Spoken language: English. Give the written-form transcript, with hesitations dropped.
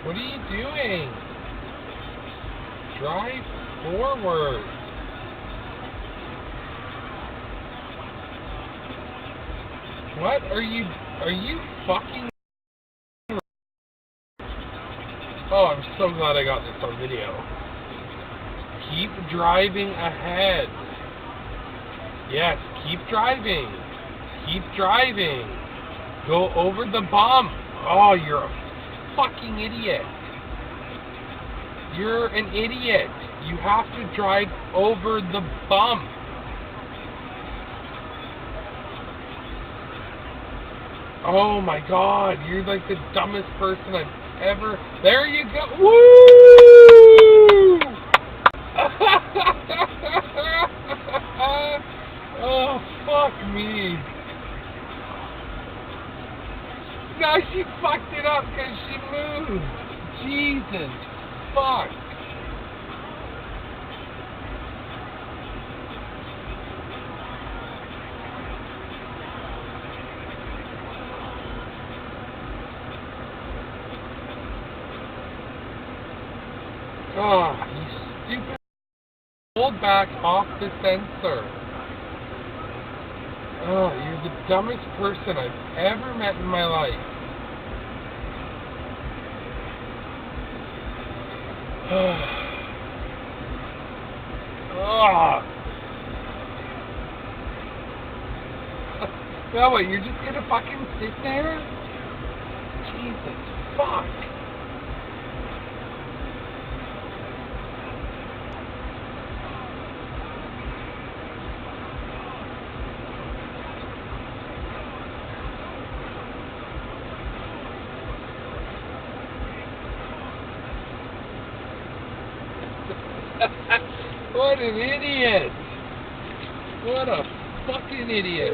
What are you doing? Drive forward. What are you fucking... Oh, I'm so glad I got this on video. Keep driving ahead. Yes, keep driving. Keep driving. Go over the bump. Oh, you're a fucking idiot. You're an idiot. You have to drive over the bump. Oh my god, you're like the dumbest person I've ever... There you go. Woo! Oh, fuck me. No, she fucked it up because she moved. Jesus, fuck. Oh, you stupid. Hold back off the sensor. Oh, you're the dumbest person I've ever met in my life. Oh. No, what, you're just gonna fucking sit there? Jesus, fuck. What an idiot! What a fucking idiot!